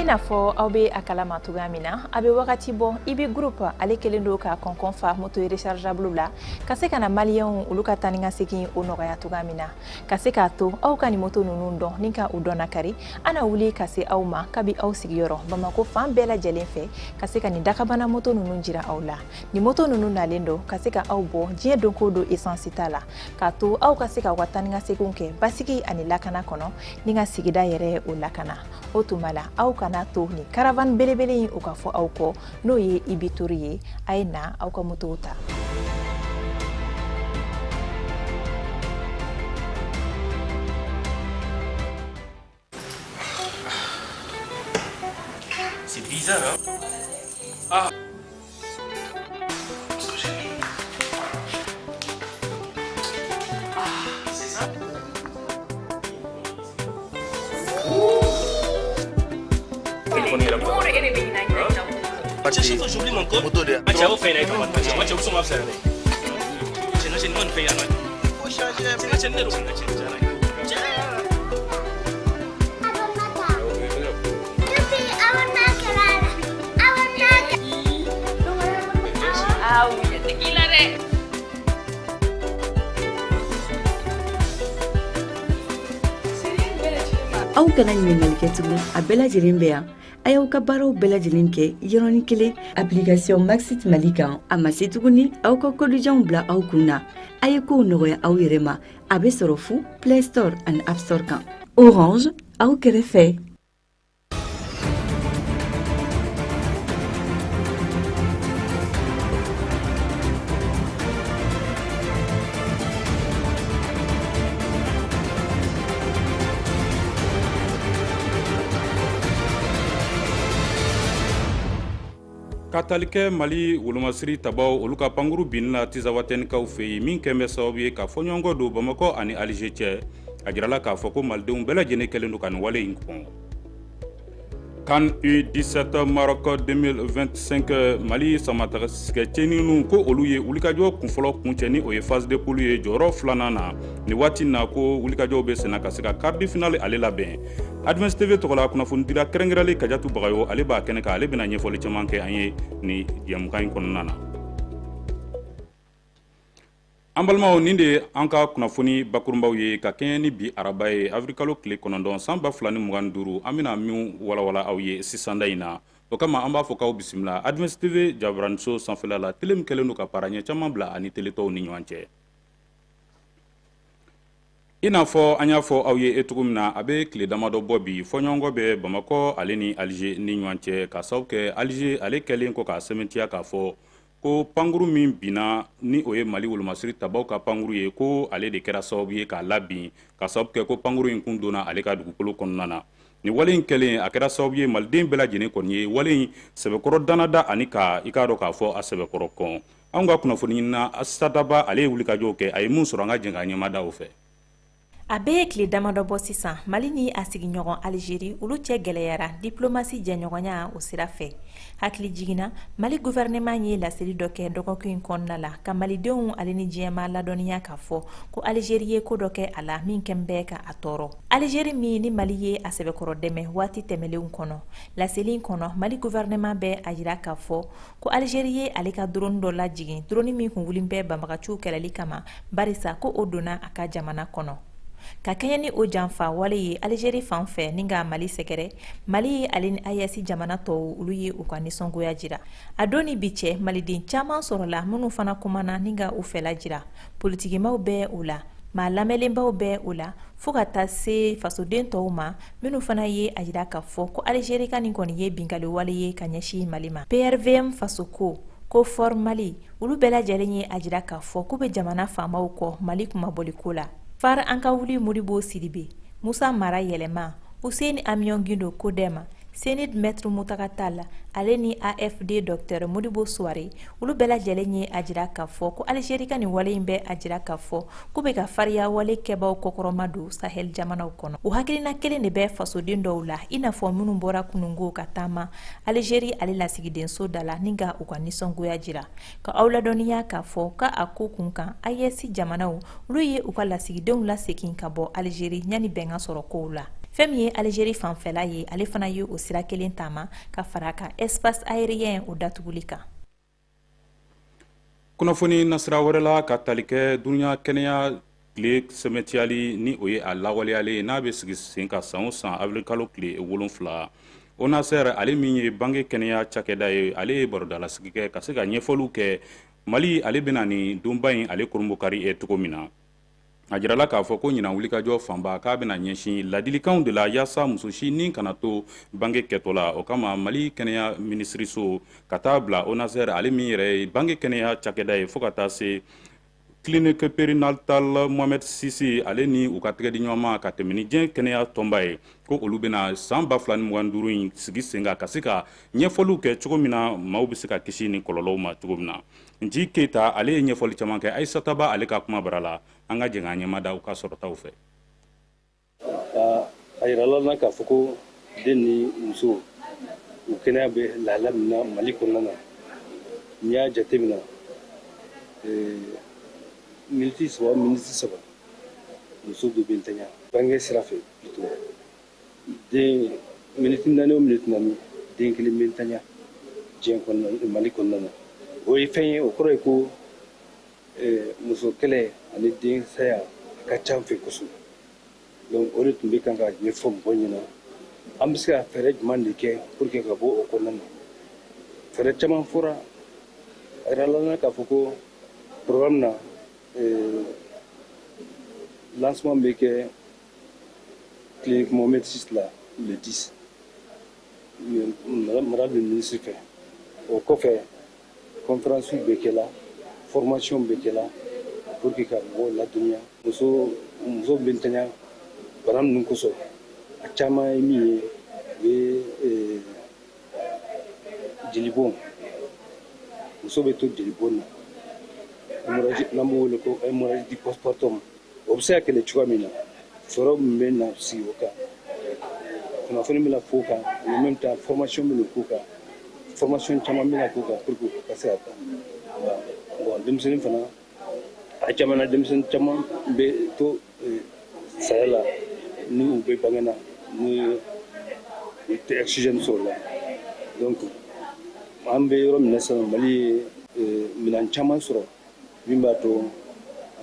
Inafo aube akalama tugamina abe wakati bo ibi groupe ale kelendo ka konkonfa moto rechargeable la kaseka na malion uluka taninga seki onoya tugamina kaseka to au kani moto nunundo ninka udona kari ana wuli kase auma kabi au sigiyoro bamako fam bela jelenfe kaseka ni dakabana moto nununjira aula ni moto nununa lendo kaseka au bo je donko do essence tala kato au kaseka wataninga sekunke basiki ani lakana kono ninga sigida yere ulakana otumala au kana to ni caravan belebele ukafo auko no ye ibituriye aina auka motota C'est bizarre, hein? Ah! C'est ça? J'oublie mon code. Au kana ɲininkali kɛ tugun a bɛɛ lajɛlen bɛ yan a y'aw ka baaraw bɛɛ lajɛlen kɛ yɔrɔnin kelen application Maxit Mali kan a ma se tuguni aw ka kodijanw bila aw kun na a ye kow nɔgɔya aw yɛrɛ ma a bɛ sɔrɔ fu Play Store ani App Store kan Orange aw kɛrɛfɛ. Katalikɛ Mali wolomasiri tabaw olu ka pankuru binna Tizawatenkaw fɛ yen min kɛn bɛ sababu ye ka fɔɲɔgɔnkɔ don Bamakɔ ani Alger cɛ a jirala k'a fɔ ko malidenw bɛɛ lajɛlen kɛlen don ka nin wale in kɔn. CAN U17 Maroc 2025 Mali samatasɛgɛcɛnninw ko olu ye wulikajɔ kunfɔlɔ kuncɛ ni o ye phase de poule ye jɔyɔrɔ filanan na ni waati na ko wulikajɔw bɛ senna ka se ka quart de finale ale labɛn. Advance TV tɔgɔla kunnafoni dira kɛrɛnkɛrɛnlen Kajatu Bagayo ale b'a kɛnɛ kan ale bɛna ɲɛfɔli caman kɛ an ye ni jɛmukan in kɔnɔna na. An balimaw nin de an ka kunnafoni bakurunbaw ye ka kɛɲɛ ni bi araba ye avril kalo tile 9 san 2025 an bɛna min walawala aw ye sisanda in na o kama an b'a fɔ k'aw bisimila Advance TV jabaraniso sanfɛla la tele min kɛlen don ka paraɲɛ caman bila ani teletɔw ni ɲɔgɔn cɛ. I n'a fɔ an y'a fɔ aw ye cogo min na a bɛ tile damadɔ bɔ bi fɔɲɔgɔnkɔ bɛ Bamakɔ ale ni Alger ni ɲɔgɔn cɛ ka sababu kɛ Alger ale kɛlen kɔ k'a sɛmɛntiya k'a fɔ ko pankuru min binna ni o ye Mali wolomasiri tabaw ka pankuru ye ko ale de kɛra sababu ye k'a labin ka sababu kɛ ko pankuru in kun donna ale ka dugukolo kɔnɔna na. Ni wale in kɛlen a kɛra sababu ye maliden bɛɛ lajɛlen kɔni ye wale in sɛbɛkɔrɔ danada ani ka i k'a dɔn k'a fɔ a sɛbɛkɔrɔ kɔn. An ka kunnafoni ɲinina Asadaba ale ye wulikajɔw kɛ a ye mun sɔrɔ an ka jɛn ka ɲɛmadaw fɛ. A bɛɛ tile damadɔ bɔ sisan Mali ni a sigiɲɔgɔn Algérie olu cɛ gɛlɛyara diplomasi jɛɲɔgɔnya o sira fɛ hakili jiginna Mali gouvernement ye laseli dɔ kɛ dɔgɔkun in kɔnɔna la ka malidenw ale ni diɲɛma ladɔnniya k'a fɔ ko Algérie ye ko dɔ kɛ a la min kɛn bɛ ka a tɔɔrɔ Algérie min ni Mali ye a sɛbɛkɔrɔ dɛmɛ waati tɛmɛlenw kɔnɔ laseli in kɔnɔ Mali gouvernement bɛ a jira k'a fɔ ko Algérie ye ale ka drone dɔ lajigin drone min kun wulen bɛ banbagaciw kɛlɛli kama barisa ko o donna a ka jamana kɔnɔ. Ka kɛɲɛ ni o janfa wale ye Algérie fan fɛ ni ka Mali sɛgɛrɛ Mali ye ale ni AES jamana tɔw olu ye u ka nisɔngoya jira a don ni bi cɛ maliden caman sɔrɔla minnu fana kumana ni ka u fɛla jira politikimaw bɛ u la maa lamɛnlenbaw bɛ u la fo ka taa se fasoden tɔw ma minnu fana ye a jira k'a fɔ ko Algérie ka nin kɔni ye binkali wale ye ka ɲɛsin Mali ma PRVM faso ko for Mali olu bɛɛ lajɛlen ye a jira k'a fɔ k'u bɛ jamana faamaw kɔ Mali kumabɔliko la Far an ka wuli Modibo Sidibe, Musa Mara Yɛlɛma, Hussein Amion Gindo Kodema, Senid Maître Moutaka Tall ale ni AFD Dr Modibo Souare olu bɛɛ lajɛlen ye a jira k'a fɔ ko Algérie ka nin wale in bɛ a jira k'a fɔ k'u bɛ ka fariya wale kɛbaw kɔkɔrɔma don Sahel jamanaw kɔnɔ o hakilina kelen de bɛ fasoden dɔw la i n'a fɔ minnu bɔra kunungo ka taama Algérie ale lasigidenso da la ni ka u ka nisɔngoya jira ka aw ladɔnniya k'a fɔ ka a ko kun kan AES jamanaw olu ye u ka lasigidenw lasegin ka bɔ Algérie ɲani bɛnkan sɔrɔ kow la fɛn min ye Algérie fanfɛla ye ale fana ye o sira kelen taama ka fara ka espace aérien o datuguli kan. kunnafoni nasira wɛrɛ la ka tali kɛ dunuya kɛnɛya tile sɛmɛtiyali ni o ye a lawaleyalen n'a bɛ sigi sen ka san o san avril kalo tile 7 ONASER ale min ye bange kɛnɛya cakɛda ye ale ye barodalasigi kɛ ka se ka ɲɛfɔliw kɛ Mali ale bɛna nin donba in ale kurumukari cogo min na. A jirala k'a fɔ ko ɲinan wulikajɔ fanba k'a bɛna ɲɛsin ladilikanw de la yaasa muso si ni kana to bange kɛtɔ la. O kama Mali kɛnɛya minisiriso ka taa bila ONASER ale min yɛrɛ ye bange kɛnɛya cakɛda ye fo ka taa se clinique périnatal Mohamed Sisi ale ni u ka tɛgɛ di ɲɔgɔn ma ka tɛmɛ ni diɲɛ kɛnɛya tɔnba ye ko olu bɛna san 2025 in sigi sen kan ka se ka ɲɛfɔliw kɛ cogo min na maaw bɛ se ka kisi ni kɔlɔlɔw ma cogo min na. Nji Keita ale ye ɲɛfɔli caman kɛ Aissata Ba ale ka kuma bara la an ka jɛn k'an ɲɛma da u ka sɔrɔtaw fɛ. A yirala na k'a fɔ ko den ni muso u kɛnɛya bɛ lahala min na Mali kɔnɔna na n'i y'a jate minɛ miniti saba muso dɔ bɛ ntanya bange sira fɛ den miniti 4 o miniti 4 den kelen bɛ ntanya diɲɛ kɔnɔna Mali kɔnɔna na o ye fɛn ye o kɔrɔ ye ko muso kɛlɛ ani den saya ka ca fɛ kosɛbɛ donc o de tun bɛ kan ka ɲɛfɔ mɔgɔw ɲɛna an bɛ se ka fɛɛrɛ jumɛn de kɛ pour que ka bɔ o kɔnɔna na fɛɛrɛ caman fɔra a yirala na k'a fɔ ko programme na lancement bɛ kɛ clinique Mohamed Sisi la le 10 madame le ministre fɛ o kɔfɛ conférence bɛ kɛ la formation bɛ kɛ la pour que ka mɔgɔw ladɔnniya muso bɛ ntanya bana ninnu kosɔn a caman ye min ye o ye jelibɔn muso bɛ to jelibɔn na hémorragie n'an b'o wele ko hémorragie postpartum o bɛ se ka kɛlɛ cogoya min na fɛɛrɛ min bɛ na sigi o kan kunnafoni bɛna f'o kan en même temps formation bɛna k'o kan formation caman bɛna k'o kan pour que u ka se ka taa bon denmisɛnnin fana a caman na denmisɛnnin caman bɛ to saya la ni u bɛ bange na ni u tɛ oxygène sɔrɔ la donc an bɛ yɔrɔ min na sisan Mali ye minɛn caman sɔrɔ min b'a to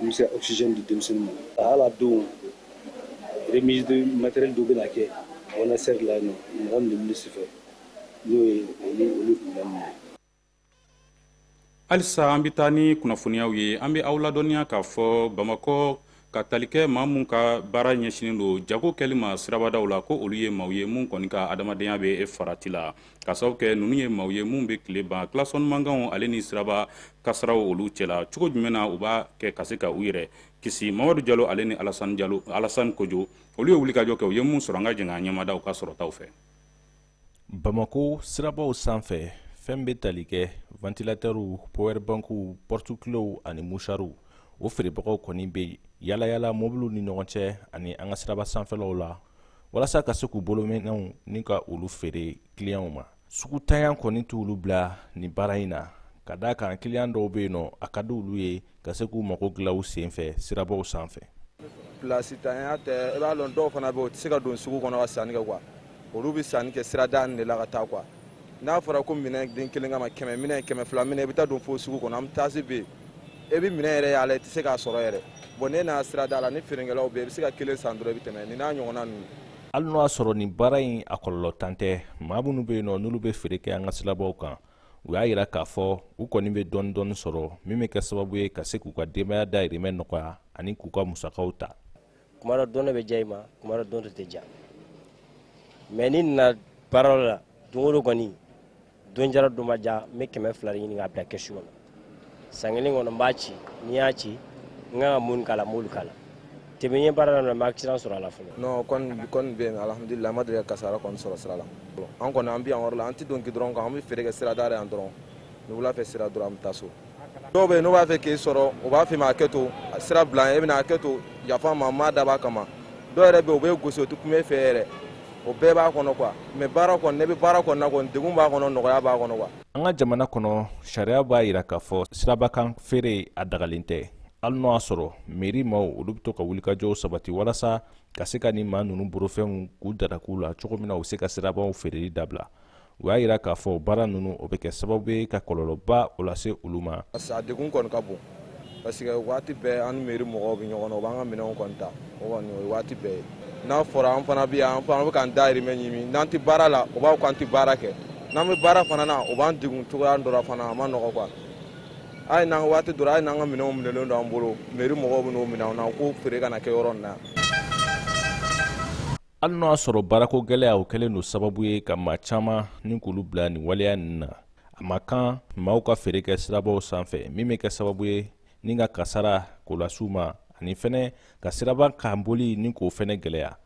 an bɛ se ka oxygène di denmisɛnnin ma hali a don remise de matériel dɔ bɛna kɛ ONASER la yen nɔ madame le ministre fɛ n'o ye olu minɛn ninnu ye. Halisa an bɛ taa ni kunnafoniyaw ye an bɛ aw ladɔnniya k'a fɔ Bamakɔ ka tali kɛ maa mun ka baara ɲɛsinen don jago kɛli ma sirabadaw la ko olu ye maaw ye mun kɔni ka adamadenya bɛ farati la ka sababu kɛ ninnu ye maaw ye mun bɛ tile ban klaxon mankanw ale ni siraba kasaraw olu cɛla cogo jumɛn na u b'a kɛ ka se ka u yɛrɛ kisi. Mamadu Jalo ale ni Alassane Kojo olu ye wulikajɔ kɛ u ye mun sɔrɔ an ka jɛn k'an ɲɛma da u ka sɔrɔtaw fɛ. Bamako sirabaw sanfɛ fɛn bɛ tali kɛ ventilatɛrw power bankuw porte-clés ani mouchards o feerebagaw kɔni bɛ yalayala mobiliw ni ɲɔgɔn cɛ ani an ka siraba sanfɛlaw la walasa ka se k'u bolominɛnw ni ka olu feere clientw ma. Sugu tanya kɔni t'olu bila ni baara in na ka d'a kan client dɔw bɛ yen nɔ a ka di olu ye ka se k'u mago dilan u sen fɛ sirabaw sanfɛ. Place tanya tɛ i b'a dɔn dɔw fana bɛ yen o tɛ se ka don sugu kɔnɔ ka sanni kɛ quoi olu bɛ sanni kɛ sirada de la ka taa quoi n'a fɔra ko minɛn den kelen kama 100 minɛn 200 minɛn i bɛ taa don fo sugu kɔnɔ an bɛ taa se bɛ yen e bɛ minɛn yɛrɛ y'ala i tɛ se k'a sɔrɔ yɛrɛ bon ne n'a sirada la ni feerekɛlaw bɛ yen i bɛ se ka kelen san dɔrɔn i bɛ tɛmɛ nin n'a ɲɔgɔnna ninnu. Hali n'o y'a sɔrɔ nin baara in a kɔlɔlɔ tan tɛ maa minnu bɛ yen nɔ n'olu bɛ feere kɛ an ka sirabaw kan u y'a jira k'a fɔ u kɔni bɛ dɔɔni dɔɔni sɔrɔ min bɛ kɛ sababu ye ka se k'u ka denbaya dahirimɛ nɔgɔya ani k'u ka musakaw ta. Kuma dɔ dɔn bɛ diya i ma kuma dɔ dɔn tɛ diya mais ni na baara la don o don kɔni don jara don ma diya n bɛ 200 ɲini k'a bila kɛsu kɔnɔ san kelen kɔnɔ n b'a ci n'i y'a ci n kan ka mun k'a la n b'olu k'a la tɛmɛ n ye baara la n ma accident sɔrɔ a la fɔlɔ. Non kɔni bɛ yen alhamdulilayi n ma deli ka kasara kɔni sɔrɔ sira la an kɔni an bɛ yan yɔrɔ la an tɛ don gidɔrɔn kan an bɛ feere kɛ sirada yan dɔrɔn ni wula fɛ sira dɔrɔn an bɛ taa so. Dɔw bɛ yen n'u b'a fɛ k'e sɔrɔ u b'a f'i ma hakɛ to sira bila e bɛna hakɛ to yafa ma n m'a dab'a kama dɔw yɛrɛ bɛ yen u bɛ gosi o tɛ kuma e fɛ yɛrɛ o bɛɛ b'a kɔnɔ quoi mais baara kɔni ne bɛ baara kɔni na kɔni degun b'a kɔnɔ nɔgɔya b'a kɔnɔ quoi. An ka jamana kɔnɔ sariya b'a jira k'a fɔ sirabakan feere a dagalen tɛ hali n'o y'a sɔrɔ meri maaw olu be to ka wulikajɔw sabati walasa ka se ka ni maa nunu borofɛnw k'u dadaku la cogo min na u se ka sirabaw feereli dabila u y'a yira k'a fɔ baara nunu o be kɛ sababu ye ka kɔlɔlɔba o lase olu ma. A degun kɔni ka bon parce que waati bɛɛ an ni meri mɔgɔw bɛ ɲɔgɔn na u b'an ka minɛnw kɔni ta o kɔni o ye waati bɛɛ ye n'a fɔra an fana bɛ yan an fana bɛ k'an dahirimɛ ɲini n'an tɛ baara la u b'a fɔ k'an tɛ baara kɛ n'an bɛ baara fana na u b'an degun cogoya dɔ la fana a ma nɔgɔ quoi a ye n'an waati dɔ la a ye n'an ka minɛnw minɛlen don an bolo meri mɔgɔw bɛ n'o minɛ an na ko feere kana kɛ yɔrɔ nin na. hali n'o y'a sɔrɔ baarako gɛlɛya o kɛlen don sababu ye ka maa caman ni k'olu bila nin waleya nin na a ma kan maaw ka feere kɛ sirabaw sanfɛ min bɛ kɛ sababu ye ni ka kasara k'o las'u ma ani fɛnɛ ka siraba kan boli ni k'o fɛnɛ gɛlɛya.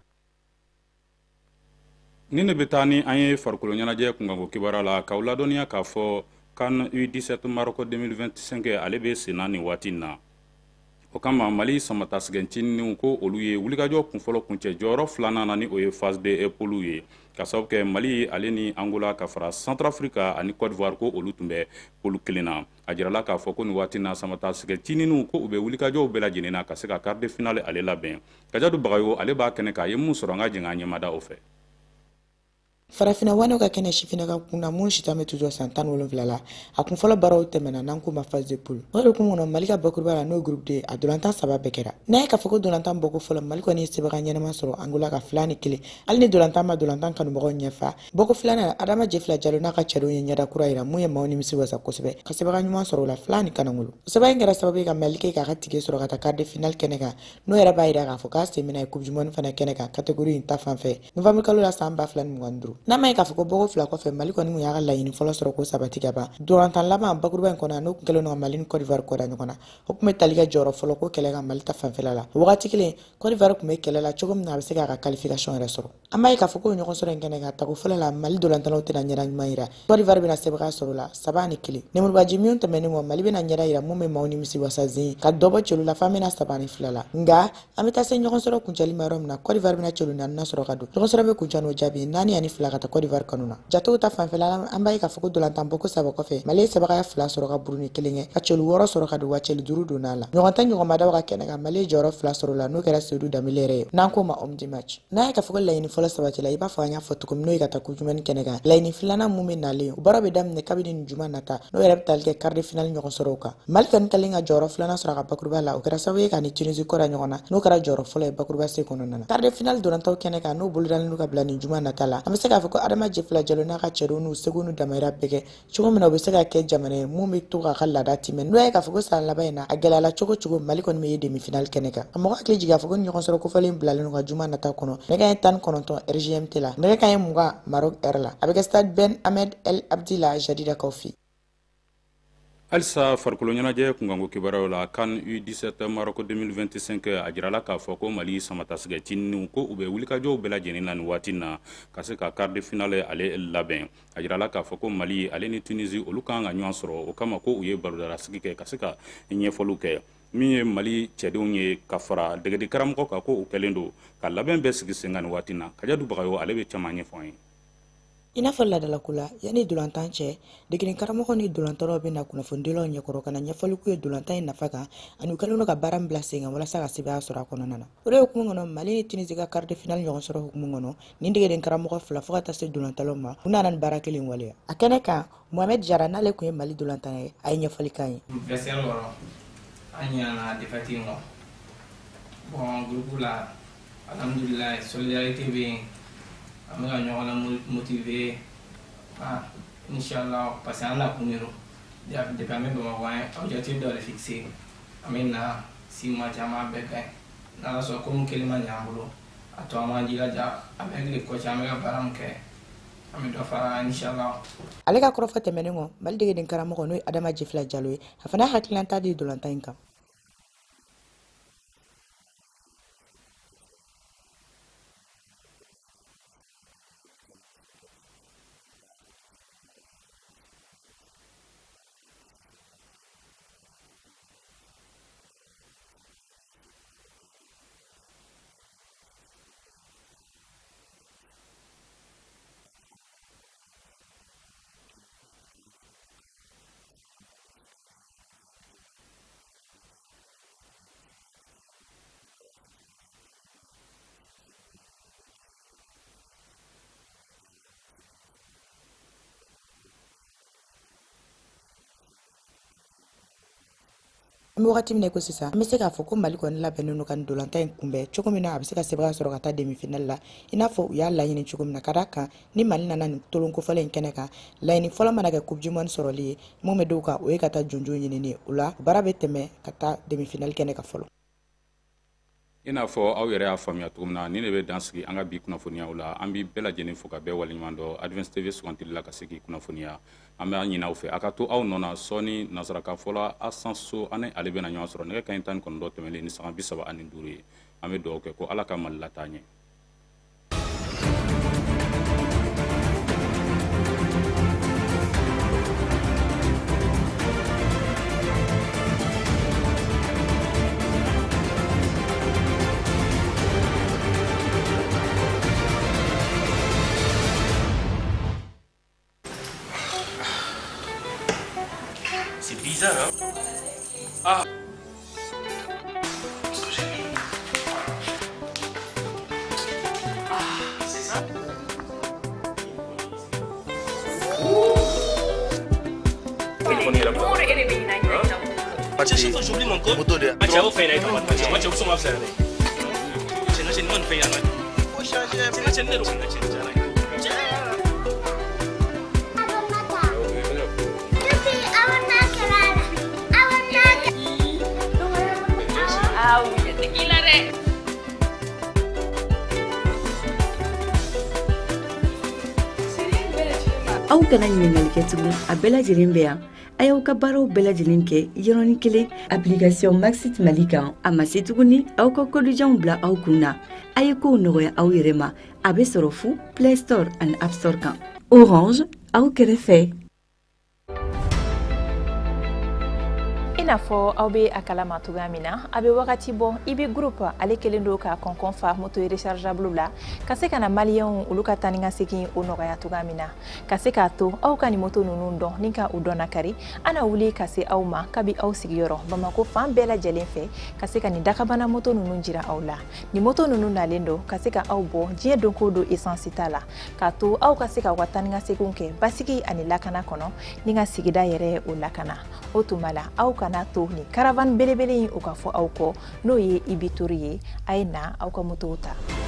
ni ne bɛ taa ni an ye farikolo ɲɛnajɛ kunkanko kibaruya la k'aw ladɔnniya k'a fɔ CAN U17 Maroc 2025 ale bɛ senna nin waati in na o kama mali samatasigɛnciniw ko olu ye wulikajɔ kunfɔlɔ kuncɛ jɔyɔrɔ filanan na ni o ye phase de épaules ye ka sababu kɛ mali ale ni angola ka fara centrafrique ani côte d'ivoire ko olu tun bɛ polu kelen na a jirala k'a fɔ ko nin waati na samatasigɛnciniw ko u bɛ wulikajɔw bɛɛ lajɛlen na ka se ka quart de finale ale labɛn kajadu bagayo ale b'a kɛnɛ k'a ye mun sɔrɔ an ka jɛn ka ɲɛmada o fɛ. Farafina wano ka kɛnɛ sifina ka kunna mun sitame tujɔ san 17 la a kun fɔlɔ baaraw tɛmɛna n'an ko ma phase de poule o de kun kɔnɔ mali ka bakuruba la n'o groupe D a dolantan 3 bɛɛ kɛra n'a ye k'a fɔ ko dolantan bɔko fɔlɔ mali kɔni ye sɛbɛga ɲɛnama sɔrɔ angola ka 2 ni 1 hali ni dolantan ma dolantan kanubagaw ɲɛfa bɔko filanan adama jefila jalo n'a ka cɛdenw ye ɲɛda kura yira mun ye maaw nimisi wasa kosɛbɛ ka sɛbɛga ɲuman sɔrɔ o la 2 ni kanangolo o sɛbɛga kɛra sababu ye ka mali kɛ k'a ka tige sɔrɔ ka taa quart de finale kɛnɛ kan n'o yɛrɛ b'a yira k'a fɔ k'a sen bɛna ye coupe du monde fana kɛnɛ kan catégorie in ta fan fɛ novembre kalo la san 2025 n'a ma ye k'a fɔ ko bɔko fila kɔfɛ mali kɔni y'a ka laɲini fɔlɔ sɔrɔ ko sabati ka ban dolantan laban bakuruba in kɔnɔ n'o kun kɛlen don mali ni Côte d'Ivoire kɔda ɲɔgɔn na o kun bɛ tali kɛ jɔyɔrɔ fɔlɔ ko kɛlɛ ka mali ta fanfɛla la wagati kelen Côte d'Ivoire kun bɛ kɛlɛ la cogo min na a bɛ se k'a ka qualification yɛrɛ sɔrɔ an b'a ye k'a fɔ ko ɲɔgɔn sɔrɔ in kɛnɛ kan tago fɔlɔ la mali dolantanlaw tɛna ɲɛda ɲuman yira Côte d'Ivoire bɛna sɛbɛga sɔrɔ la 3 ni 1 nemurubaji min tɛmɛnen kɔ mali bɛna ɲɛda yira mun bɛ maaw nimisi wasa zen ka dɔbɔ celu la f'an bɛna 3 ni 2 la nka an bɛ taa se ɲɔgɔn sɔrɔ kuncɛli ma yɔrɔ min na Côte d'Ivoire bɛna celu 4 sɔrɔ ka don ɲɔgɔn sɔrɔ bɛ kuncɛ n'o jaabi 4 ani 2 ka taa Côte d'Ivoire kanu na jatew ta fanfɛla an b'a ye k'a fɔ ko dolantan bɔko 3 kɔfɛ mali ye sɛbɛga 2 sɔrɔ ka buruni 1 kɛ ka celu 6 sɔrɔ ka don wa celu 5 donna la ɲɔgɔn ta ɲɔgɔn madaw ka kɛnɛ kan mali ye jɔyɔrɔ 2 sɔrɔ la n'o kɛra Seydou Damile yɛrɛ ye n'an ko ma homme du match n'a ye k'a fɔ ko laɲini fɔlɔ sabati la i b'a fɔ an y'a fɔ cogo min n'o ye ka taa coupe du monde kɛnɛ kan laɲini filanan mun bɛ nalen o baara bɛ daminɛ kabini nin juma nata n'o yɛrɛ bɛ tali kɛ quart de finale ɲɔgɔn sɔrɔ o kan mali kɔni kɛlen ka jɔyɔrɔ filanan sɔrɔ a ka bakuruba la o kɛra sababu ye ka ni Tunisie kɔda ɲɔgɔn na n'o kɛra jɔyɔrɔ fɔlɔ ye bakuruba C kɔnɔna na quart de finale dolantaw kɛnɛ kan n'o bolo dalen ka bila nin juma nata la an bɛ se k'a fɔ ko adama jefila jalo n'a ka cɛdenw n'u segu n'u damayira bɛɛ kɛ cogo min na o bɛ se ka kɛ jamana ye mun bɛ to k'a ka laada timɛ n'o ye k'a fɔ ko san laban in na a gɛlɛyala cogo cogo mali kɔni bɛ ye demi finale kɛnɛ kan a mɔgɔ hakili jigin k'a fɔ ko ɲɔgɔn sɔrɔ kofɔlen bilalen ka juma nata kɔnɔ nɛgɛ ye 19 RGMT la nɛgɛ kan ye 20 Maroc R la a bɛ kɛ stade Ben Ahmed El Abdi la Jadida Kaufi. halisa farikolo ɲɛnajɛ kunkanko kibaruyaw la CAN U17 Maroc 2025 a jirala k'a fɔ ko mali samatasigɛciniw ko u bɛ wulikajɔw bɛɛ lajɛlen na nin waati na ka se ka quart de finale ale labɛn a jirala k'a fɔ ko mali ale ni Tunisie olu kan ka ɲɔgɔn sɔrɔ o kama ko u ye barodarasigi kɛ ka se ka ɲɛfɔliw kɛ min ye mali cɛdenw ye ka fara degedi karamɔgɔ kan ko u kɛlen don ka labɛn bɛɛ sigi sen kan nin waati na kajadu bagayo ale bɛ caman ɲɛfɔ an ye. I n'a fɔ ladalako la yanni dolantan cɛ degeli karamɔgɔ ni dolantanlaw bɛ na kunnafonidilaw ɲɛkɔrɔ ka na ɲɛfɔli k'u ye dolantan in nafa kan ani u kɛlen don ka baara min bila sen kan walasa ka sɛbɛya sɔrɔ a kɔnɔna na o de hukumu kɔnɔ mali ni Tunisie ka quart de finale ɲɔgɔn sɔrɔ hukumu kɔnɔ nin degeden karamɔgɔ 2 fo ka taa se dolantanlaw ma u nana ni baara kelen waleya a kɛnɛ kan Mohamed Jara n'ale kun ye mali dolantan ye a ye ɲɛfɔli kan ye. Vestiaire wɔrɔ an ɲana défaite in kɔ bon groupe la alhamdulillah solidarité bɛ yen an bɛ ka ɲɔgɔn la motiver Inch'Allah parce que an na kun de don depuis an bɛ Bamakɔ an ye objectif dɔ de fixé an bɛ na 6 mois caman bɛɛ ka ɲi n'ala sɔrɔ komi kelen ma ɲɛ an bolo a to an b'an jilaja avec les coachs an bɛ ka baara min kɛ an bɛ dɔ fara Inch'Allah. Ale ka kɔrɔfɔ tɛmɛnen kɔ mali degeden karamɔgɔ n'o ye adama jefila jalo ye a fana hakililanta di dolantan in kan. an bɛ wagati min na ko sisan an bɛ se k'a fɔ ko Mali kɔni labɛnnen don ka nin dolantan in kunbɛn cogo min na a bɛ se ka sɛbɛn sɔrɔ ka taa demi-finale la i n'a fɔ u y'a laɲini cogo min na ka d'a kan ni Mali nana nin tolonkofɔlen in kɛnɛ kan laɲini fɔlɔ mana kɛ Coupe du Monde sɔrɔli ye mun bɛ d'u kan o ye ka taa jonjo ɲinini o la baara bɛ tɛmɛ ka taa demi-finale kɛnɛ kan fɔlɔ. I n'a fɔ aw yɛrɛ y'a faamuya cogo min na ni de bɛ dan sigi an ka bi kunnafoniyaw la an bɛ bɛɛ lajɛlen fo ka bɛɛ waleɲuman dɔn Advance TV sugantili la ka se k'i kunnafoniya an bɛ ɲini aw fɛ a ka to aw nɔ na sɔɔni nansaraka fɔla Asan So ani ale bɛna ɲɔgɔn sɔrɔ nɛgɛ kanɲɛ 19 tɛmɛlen ni saga 35 ye an bɛ dugawu kɛ ko Ala ka Mali lataa ɲɛ. C'est bizarre, hein? Ah! C'est ça? J'oublie mon code. aw kana ɲininkali kɛ tugun a bɛɛ lajɛlen bɛ yan a y'aw ka baaraw bɛɛ lajɛlen kɛ yɔrɔnin kelen application Maxit Mali kan a ma se tuguni aw ka kodijanw bila aw kun na a ye kow nɔgɔya aw yɛrɛ ma a bɛ sɔrɔ fu Play Store ani App Store kan Orange aw kɛrɛfɛ. I n'a fɔ aw bɛ a kalama cogoya min na a bɛ wagati bɔ i bɛ groupe ale kelen don ka kɔnkɔn fa moto rechargeable la ka se ka na maliyɛnw olu ka taa ni ka segin o nɔgɔya cogoya min na ka se k'a to aw ka ni moto ninnu dɔn ni ka u dɔnna kari an na wuli ka se aw ma kabi aw sigiyɔrɔ Bamako fan bɛɛ lajɛlen fɛ ka se ka ni dakabana moto ninnu jira aw la ni moto ninnu nalen don ka se ka aw bɔ diɲɛ don ko don essence ta la k'a to aw ka se ka taa ni ka segin kɛ basigi ani lakana kɔnɔ ni ka sigida yɛrɛ o lakana o tuma la aw kana to ni caravane belebele in o ka fɔ aw kɔ n'o ye Ibitori ye a ye na aw ka moto ta.